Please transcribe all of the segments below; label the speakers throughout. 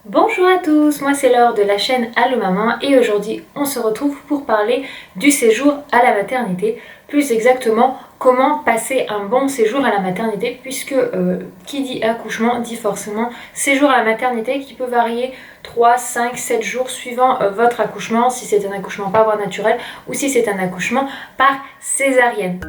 Speaker 1: Bonjour à tous, moi c'est Laure de la chaîne Allo Maman et aujourd'hui on se retrouve pour parler du séjour à la maternité, plus exactement comment passer un bon séjour à la maternité puisque qui dit accouchement dit forcément séjour à la maternité qui peut varier 3, 5, 7 jours suivant votre accouchement, si c'est un accouchement par voie naturelle ou si c'est un accouchement par césarienne.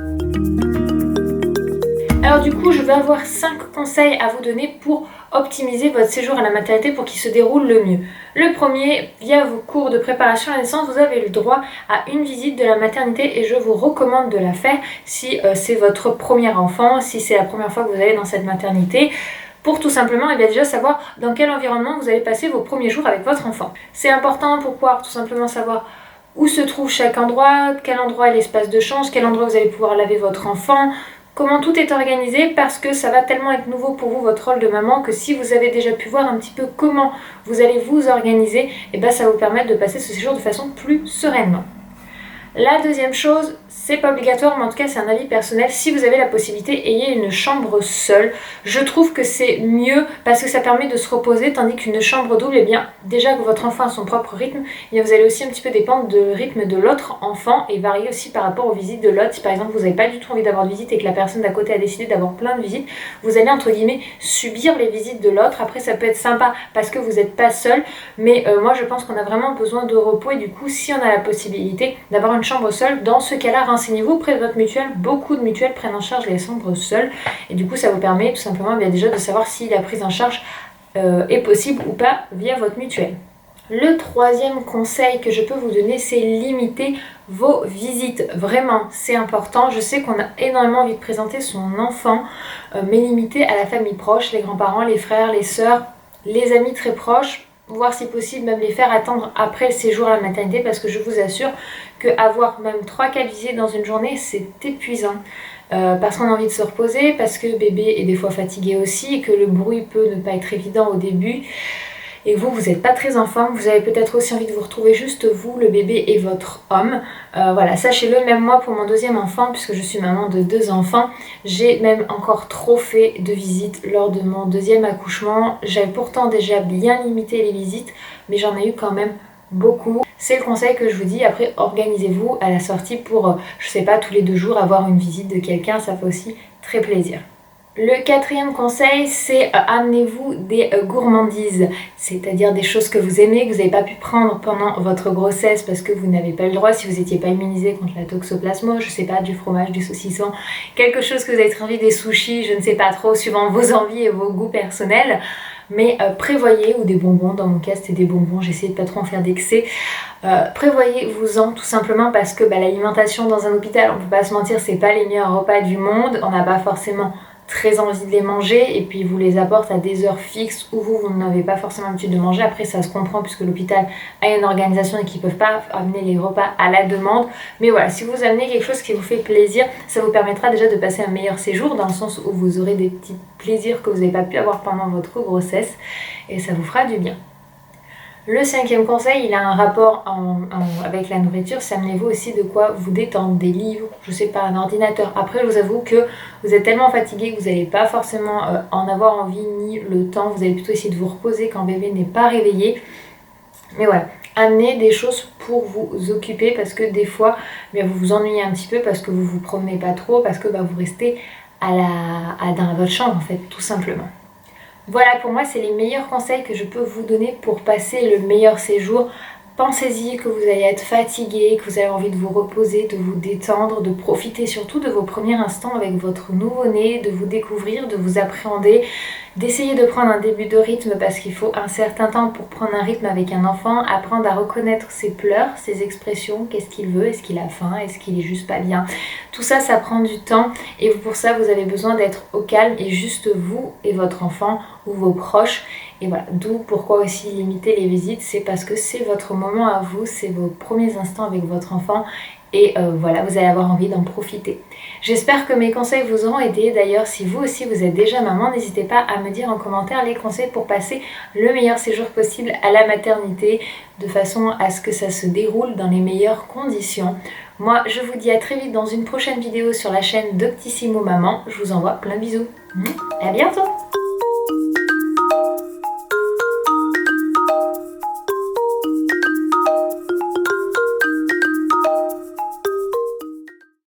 Speaker 1: Alors du coup, je vais avoir 5 conseils à vous donner pour optimiser votre séjour à la maternité pour qu'il se déroule le mieux. Le premier, via vos cours de préparation à la naissance, vous avez le droit à une visite de la maternité et je vous recommande de la faire si c'est votre premier enfant, si c'est la première fois que vous allez dans cette maternité, pour tout simplement déjà savoir dans quel environnement vous allez passer vos premiers jours avec votre enfant. C'est important pour pouvoir tout simplement savoir où se trouve chaque endroit, quel endroit est l'espace de change, quel endroit vous allez pouvoir laver votre enfant, comment tout est organisé parce que ça va tellement être nouveau pour vous votre rôle de maman que si vous avez déjà pu voir un petit peu comment vous allez vous organiser, et ben ça va vous permettre de passer ce séjour de façon plus sereinement. La deuxième chose, c'est pas obligatoire mais en tout cas c'est un avis personnel, si vous avez la possibilité ayez une chambre seule. Je trouve que c'est mieux parce que ça permet de se reposer tandis qu'une chambre double, et bien déjà que votre enfant a son propre rythme, et bien vous allez aussi un petit peu dépendre du rythme de l'autre enfant et varier aussi par rapport aux visites de l'autre. Si par exemple vous n'avez pas du tout envie d'avoir de visite et que la personne d'à côté a décidé d'avoir plein de visites, vous allez entre guillemets subir les visites de l'autre. Après ça peut être sympa parce que vous n'êtes pas seul, mais moi je pense qu'on a vraiment besoin de repos et du coup si on a la possibilité d'avoir une chambre seule, dans ce cas-là renseignez-vous auprès de votre mutuelle. Beaucoup de mutuelles prennent en charge les chambres seules et du coup ça vous permet tout simplement déjà de savoir si la prise en charge est possible ou pas via votre mutuelle. Le troisième conseil que je peux vous donner, c'est limiter vos visites. Vraiment, c'est important. Je sais qu'on a énormément envie de présenter son enfant, mais limiter à la famille proche, les grands-parents, les frères, les sœurs, les amis très proches, voir si possible même les faire attendre après le séjour à la maternité parce que je vous assure qu'avoir même 3-4 visites dans une journée, c'est épuisant. Parce qu'on a envie de se reposer, parce que bébé est des fois fatigué aussi et que le bruit peut ne pas être évident au début. Et vous n'êtes pas très en forme, vous avez peut-être aussi envie de vous retrouver juste vous, le bébé et votre homme. Voilà, sachez-le, même moi pour mon deuxième enfant, puisque je suis maman de 2 enfants, j'ai même encore trop fait de visites lors de mon deuxième accouchement. J'avais pourtant déjà bien limité les visites, mais j'en ai eu quand même beaucoup. C'est le conseil que je vous dis. Après, organisez-vous à la sortie pour, je sais pas, tous les 2 jours avoir une visite de quelqu'un, ça fait aussi très plaisir. Le quatrième conseil, c'est amenez-vous des gourmandises, c'est-à-dire des choses que vous aimez, que vous n'avez pas pu prendre pendant votre grossesse parce que vous n'avez pas eu le droit, si vous n'étiez pas immunisé contre la toxoplasmose, je sais pas, du fromage, du saucisson, quelque chose que vous avez très envie, des sushis, je ne sais pas trop, suivant vos envies et vos goûts personnels. Mais prévoyez, ou des bonbons, dans mon cas c'était des bonbons, j'essaie de pas trop en faire d'excès. Prévoyez-vous-en tout simplement parce que l'alimentation dans un hôpital, on peut pas se mentir, c'est pas les meilleurs repas du monde, on n'a pas forcément très envie de les manger et puis ils vous les apportent à des heures fixes où vous n'avez pas forcément l'habitude de manger. Après ça se comprend puisque l'hôpital a une organisation et qu'ils ne peuvent pas amener les repas à la demande, mais voilà, si vous amenez quelque chose qui vous fait plaisir, ça vous permettra déjà de passer un meilleur séjour dans le sens où vous aurez des petits plaisirs que vous n'avez pas pu avoir pendant votre grossesse et ça vous fera du bien. Le cinquième conseil, il a un rapport avec la nourriture, c'est amenez-vous aussi de quoi vous détendre, des livres, je sais pas, un ordinateur. Après, je vous avoue que vous êtes tellement fatigué que vous n'allez pas forcément en avoir envie ni le temps, vous allez plutôt essayer de vous reposer quand bébé n'est pas réveillé. Mais voilà, amenez des choses pour vous occuper parce que des fois, vous vous ennuyez un petit peu parce que vous vous promenez pas trop, parce que vous restez dans votre chambre en fait, tout simplement. Voilà, pour moi, c'est les meilleurs conseils que je peux vous donner pour passer le meilleur séjour. Pensez-y que vous allez être fatigué, que vous avez envie de vous reposer, de vous détendre, de profiter surtout de vos premiers instants avec votre nouveau-né, de vous découvrir, de vous appréhender, d'essayer de prendre un début de rythme parce qu'il faut un certain temps pour prendre un rythme avec un enfant, apprendre à reconnaître ses pleurs, ses expressions, qu'est-ce qu'il veut, est-ce qu'il a faim, est-ce qu'il est juste pas bien. Tout ça, ça prend du temps et pour ça, vous avez besoin d'être au calme et juste vous et votre enfant ou vos proches. Et voilà, d'où pourquoi aussi limiter les visites, c'est parce que c'est votre moment à vous, c'est vos premiers instants avec votre enfant et voilà, vous allez avoir envie d'en profiter. J'espère que mes conseils vous auront aidé. D'ailleurs, si vous aussi vous êtes déjà maman, n'hésitez pas à me dire en commentaire les conseils pour passer le meilleur séjour possible à la maternité de façon à ce que ça se déroule dans les meilleures conditions. Moi, je vous dis à très vite dans une prochaine vidéo sur la chaîne Doctissimo Maman. Je vous envoie plein de bisous. À bientôt!